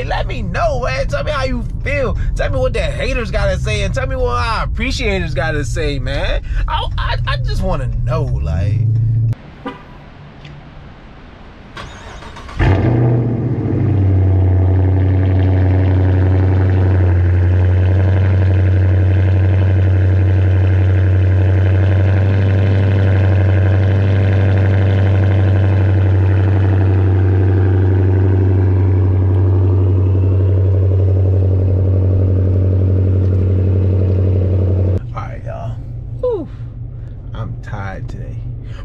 Hey, let me know, man. Tell me how you feel. Tell me what the haters gotta say, and tell me what our appreciators gotta say, man. I just want to know, like.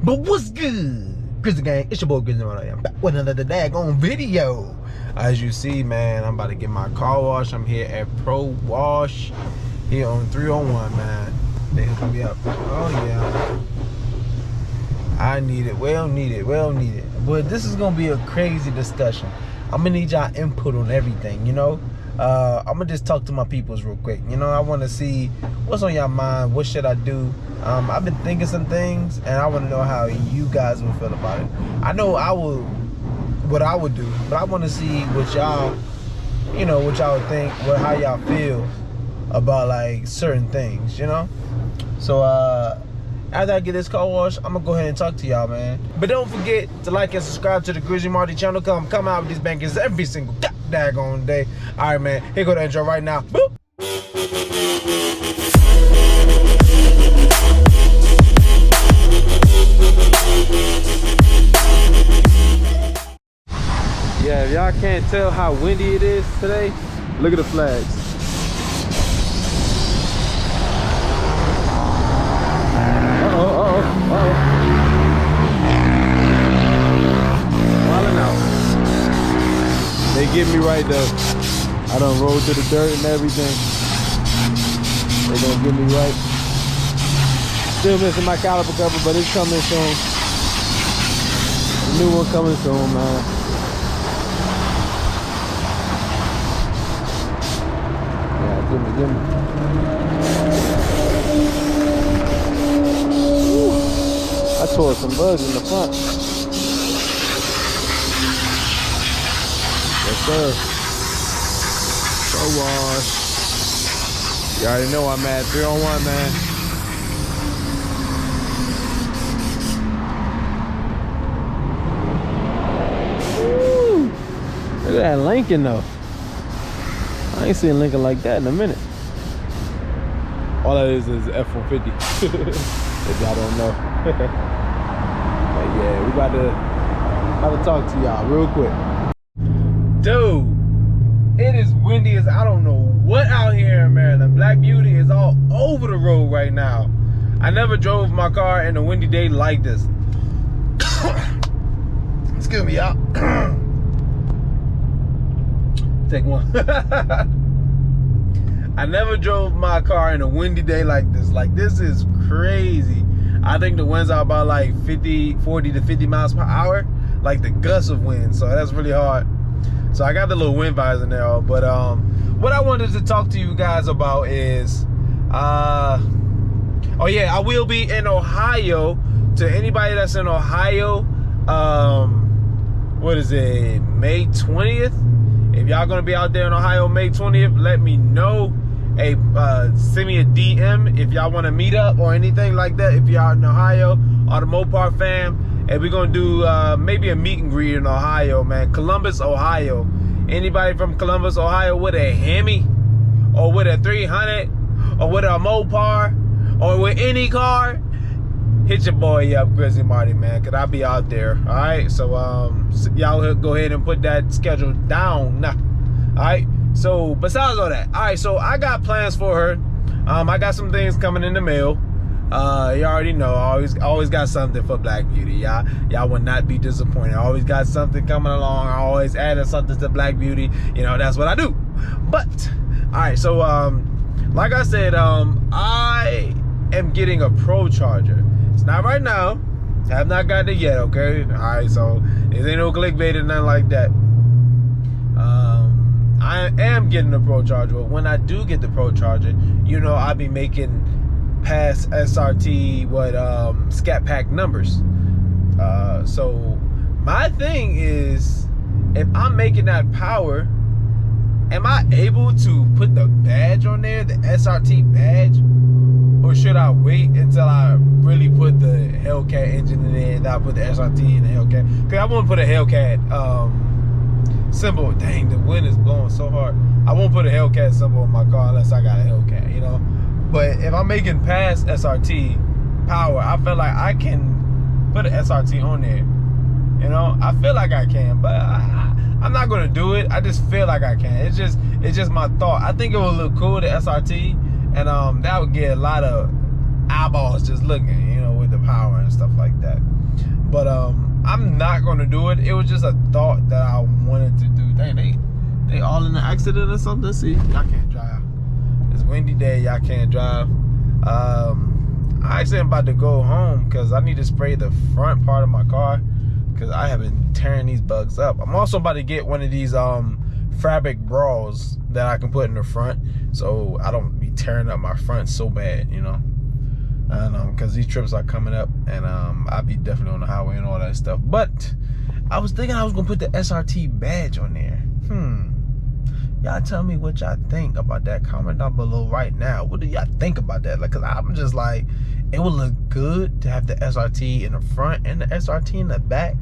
But what's good, Grizzly Gang? It's your boy Grizzly. I'm back with another daggone video. As you see, man, I'm about to get my car wash. I'm here at Pro Wash here on 301, man. They hooked me up. Oh yeah, I need it. Well needed. Well needed. But this is gonna be a crazy discussion. I'm gonna need y'all input on everything. You know, I'm gonna just talk to my peoples real quick. You know, I want to see what's on y'all mind. What should I do? I've been thinking some things, and I want to know how you guys will feel about it. I know what I would do, but I want to see what y'all, you know, what y'all would think, how y'all feel about like certain things, you know. So after I get this car wash, I'm gonna go ahead and talk to y'all, man. But don't forget to like and subscribe to the Grizzly Marty channel. Come out with these bangers every single daggone day. All right, man. Here go the intro right now. Boop. Yeah, if y'all can't tell how windy it is today, look at the flags. Wildin' out. They get me right though. I done rolled through the dirt and everything. They gonna get me right. Still missing my caliper cover, but it's coming soon. The new one coming soon, man. Give me. Ooh, I tore some bugs in the front. Yes, sir. So wash. You already know I'm at 301, man. Woo. Look at that Lincoln, though. I ain't seen Lincoln like that in a minute. All that is F-150. If y'all don't know. But yeah, we about to talk to y'all real quick. Dude, it is windy as I don't know what out here in Maryland. Black Beauty is all over the road right now. I never drove my car in a windy day like this. Excuse me, y'all. Take one. I never drove my car in a windy day like this. Like, this is crazy. I think the winds are about like 40 to 50 miles per hour. Like the gusts of wind. So that's really hard. So I got the little wind visor in there. But what I wanted to talk to you guys about is, oh yeah, I will be in Ohio. To anybody that's in Ohio, what is it, May 20th? If y'all gonna be out there in Ohio May 20th, let me know. Hey, send me a DM if y'all want to meet up or anything like that. If y'all in Ohio, or the Mopar fam, and we're gonna do maybe a meet and greet in Ohio, man. Columbus, Ohio. Anybody from Columbus, Ohio with a Hemi, or with a 300, or with a Mopar, or with any car, hit your boy up, Grizzly Marty, man, cause I'll be out there. All right, so y'all go ahead and put that schedule down. All right, so besides all that, all right, so I got plans for her. I got some things coming in the mail. You already know, I always got something for Black Beauty. Y'all will not be disappointed. I always got something coming along. I always adding something to Black Beauty. You know, that's what I do. But all right, so like I said, I am getting a Pro charger. It's not right now. I have not gotten it yet, okay? All right, so it ain't no clickbait or nothing like that. I am getting a Pro charger, but when I do get the Pro charger, you know, I'll be making past SRT Scat Pack numbers. So my thing is, if I'm making that power, am I able to put the badge on there, the SRT badge? Or should I wait until I really put the Hellcat engine in there and I put the SRT in the Hellcat? Because I won't put a Hellcat symbol. Dang, the wind is blowing so hard. I won't put a Hellcat symbol on my car unless I got a Hellcat, you know? But if I'm making past SRT power, I feel like I can put an SRT on there. You know, I feel like I can, but I'm not gonna do it. I just feel like I can. It's just my thought. I think it would look cool, the SRT, and that would get a lot of eyeballs just looking, you know, with the power and stuff like that. But I'm not gonna do it. It was just a thought that I wanted to do. Dang, they all in an accident or something. See, y'all can't drive. It's windy day. Y'all can't drive. I actually am about to go home because I need to spray the front part of my car because I have been tearing these bugs up. I'm also about to get one of these fabric bras that I can put in the front so I don't be tearing up my front so bad, you know. And because these trips are coming up and I'll be definitely on the highway and all that stuff. But I was thinking I was gonna put the SRT badge on there. Y'all tell me what y'all think about that. Comment down below right now. What do y'all think about that? Like, cause I'm just like, it would look good to have the SRT in the front and the SRT in the back.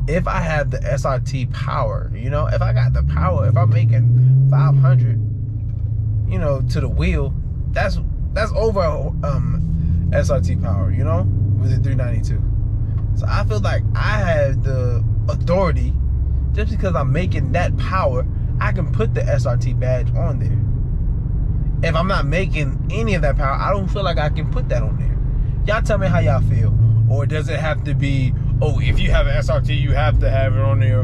If I have the SRT power, you know, if I got the power, if I'm making 500, you know, to the wheel, that's over SRT power, you know, with the 392. So I feel like I have the authority, just because I'm making that power, I can put the SRT badge on there. If I'm not making any of that power, I don't feel like I can put that on there. Y'all tell me how y'all feel. Or does it have to be, oh, if you have an SRT, you have to have it on there.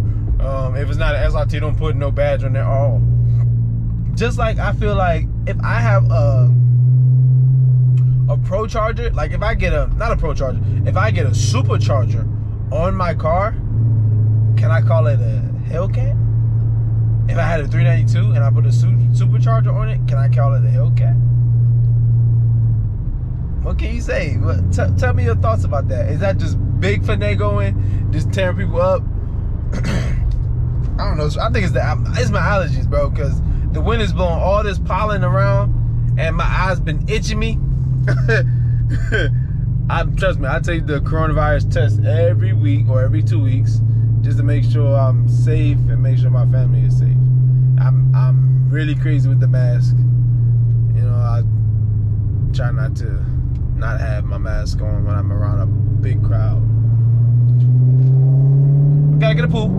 If it's not an SRT, don't put no badge on there. Oh, just like I feel like if I have a Pro Charger, like if I get not a Pro Charger, if I get a supercharger on my car, can I call it a Hellcat? If I had a 392 and I put a supercharger on it, can I call it a Hellcat? What can you say? Tell me your thoughts about that. Is that just big finagoing, just tearing people up? I don't know. I think it's my allergies, bro, because the wind is blowing all this pollen around and my eyes been itching me. Trust me, I take the coronavirus test every week or every 2 weeks just to make sure I'm safe and make sure my family is safe. I'm really crazy with the mask. You know, I try not to not have my mask on when I'm around a big crowd. We gotta get a pool.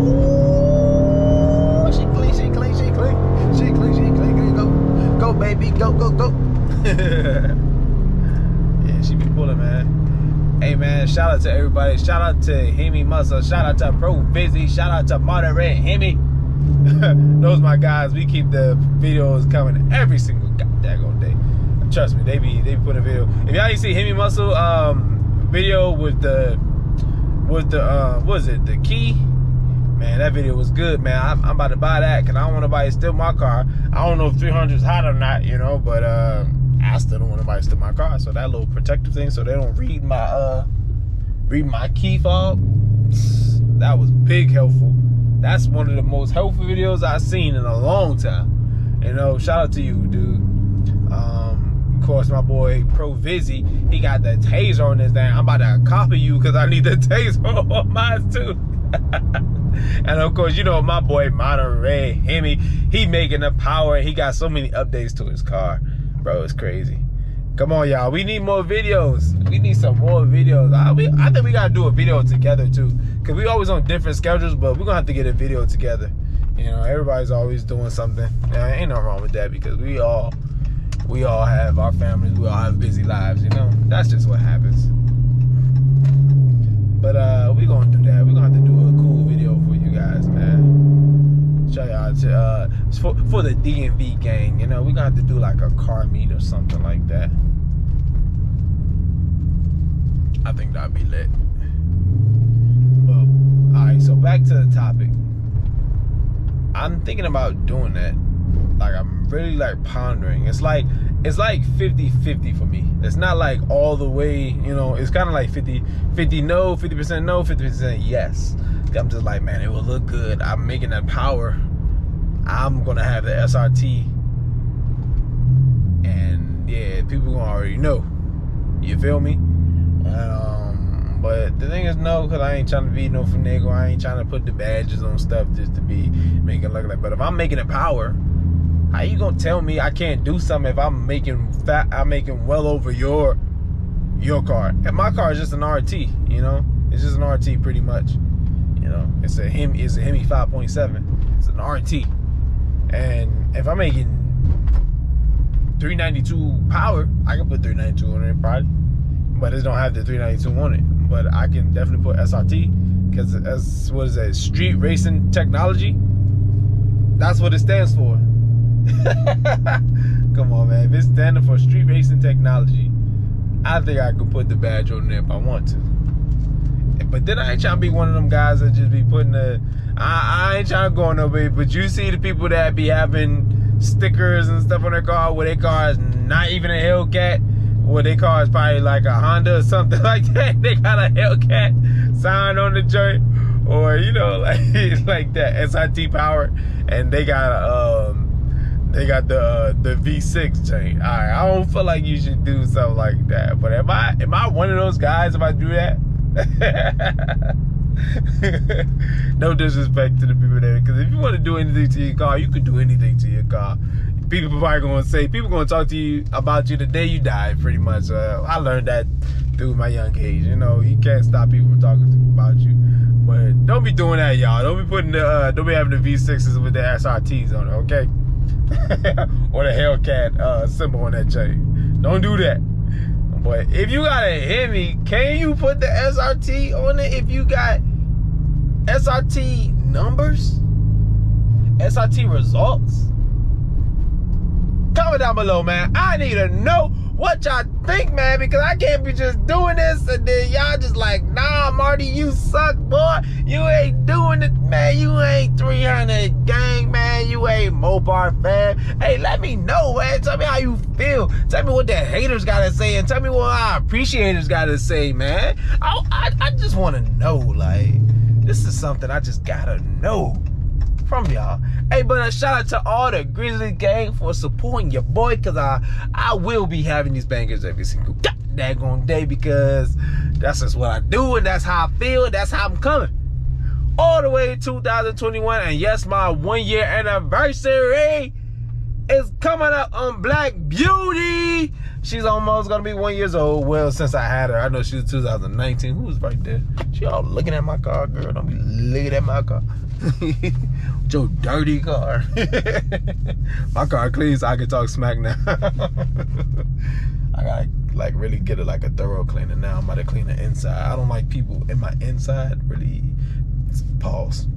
Ooh, she clean. Go, baby, go. Yeah, she be pulling, man. Hey, man, shout out to everybody. Shout out to Hemi Muscle. Shout out to Pro Vezzy. Shout out to Modern Red Hemi. Those my guys. We keep the videos coming every single goddamn day. Trust me, they be putting a video. If y'all didn't see Hemi Muscle video with the what is it, the key? Man, that video was good, man. I'm about to buy that because I don't want nobody to steal my car. I don't know if 300 is hot or not, you know, but I still don't want nobody to steal my car. So that little protective thing, so they don't read my key fob. That was big helpful. That's one of the most helpful videos I've seen in a long time. You know, shout out to you, dude. Of course, my boy Pro Vezzy, he got the taser on this thing. I'm about to copy you because I need the taser on mine too. And of course, you know my boy Modern Red Hemi, he making the power. He got so many updates to his car, bro. It's crazy. Come on, y'all. We need more videos. We need some more videos. I think we gotta do a video together too, cause we always on different schedules, but we're gonna have to get a video together. You know, everybody's always doing something. Now, ain't nothing wrong with that because we all have our families. We all have busy lives. You know, that's just what happens. But we gonna do that. We gonna have to do a cool video for you guys, man. Show y'all for the DMV gang. You know, we gonna have to do like a car meet or something like that. I think that'd be lit. Well, all right. So back to the topic. I'm thinking about doing that. Like, I'm really like pondering. It's like 50-50 for me. It's not like all the way, you know, it's kind of like 50 no, 50% no, 50% yes. I'm just like, man, it will look good. I'm making that power. I'm gonna have the SRT, and yeah, people gonna already know. You feel me? But the thing is, no, because I ain't trying to be no finagle. I ain't trying to put the badges on stuff just to be making it look like. But if I'm making it power, how you gonna tell me I can't do something if I'm making well over your car? And my car is just an RT, you know. It's just an RT pretty much. You know, it's a Hemi 5.7. It's an RT. And if I'm making 392 power, I can put 392 on it probably. But it don't have the 392 on it. But I can definitely put SRT, because that's, what is that, street racing technology? That's what it stands for. Come on, man. If it's standing for street racing technology, I think I could put the badge on there if I want to. But then I ain't trying to be one of them guys that just be putting the, I ain't trying to go on nobody, but you see the people that be having stickers and stuff on their car where their car is not even a Hellcat, where their car is probably like a Honda or something like that. They got a Hellcat sign on the joint, or you know, like that SRT power, and they got the V6 chain. All right, I don't feel like you should do something like that. But am I one of those guys if I do that? No disrespect to the people there, because if you want to do anything to your car, you can do anything to your car. People probably gonna talk to you about you the day you die, pretty much. I learned that through my young age. You know, you can't stop people from talking about you. But don't be doing that, y'all. Don't be putting don't be having the V6s with the SRTs on it, okay? Or the Hellcat symbol on that chain. Don't do that. But if you got a Hemi, can you put the SRT on it if you got SRT numbers? SRT results? Comment down below, man. I need to know what y'all think, man, because I can't be just doing this and then y'all just like, nah, Marty, you suck, boy. You ain't doing it, man. You ain't 300 gang, man. You ain't Mopar fan. Hey, let me know, man. Tell me how you feel. Tell me what the haters gotta say, and tell me what our appreciators gotta say, man. I just want to know, like, this is something I just gotta know from y'all. Hey, but a shout out to all the Grizzly gang for supporting your boy, because I will be having these bangers every single daggone day, because that's just what I do, and that's how I feel, that's how I'm coming all the way to 2021. And yes, my 1 year anniversary is coming up on Black Beauty. She's almost gonna be 1 year old. Well, since I had her, I know she was 2019. Who was right there? She all looking at my car, girl. Don't be looking at my car. Your dirty car. My car clean, so I can talk smack now. I gotta like really get it like a thorough cleaner now. I'm about to clean the inside. I don't like people in my inside really. Pause.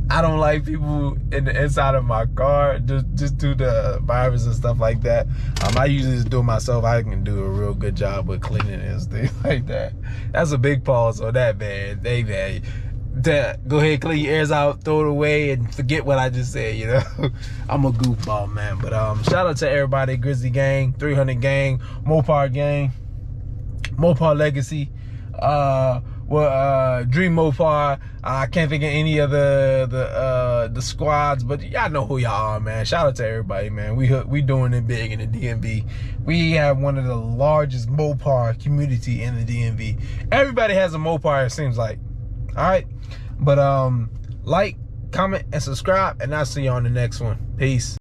I don't like people in the inside of my car just do the virus and stuff like that. I usually just do it myself. I can do a real good job with cleaning and things like that. That's a big pause on that, man. Go ahead, clean your ears out, throw it away, and forget what I just said, you know. I'm a goofball, man. But shout out to everybody, Grizzly gang, 300 gang, Mopar gang, Mopar Legacy, Dream Mopar. I can't think of any of the squads, but y'all know who y'all are, man. Shout out to everybody, man. We doing it big in the DMV. We have one of the largest Mopar community in the DMV. Everybody has a Mopar, it seems like. All right, but like, comment, and subscribe, and I'll see you on the next one. Peace.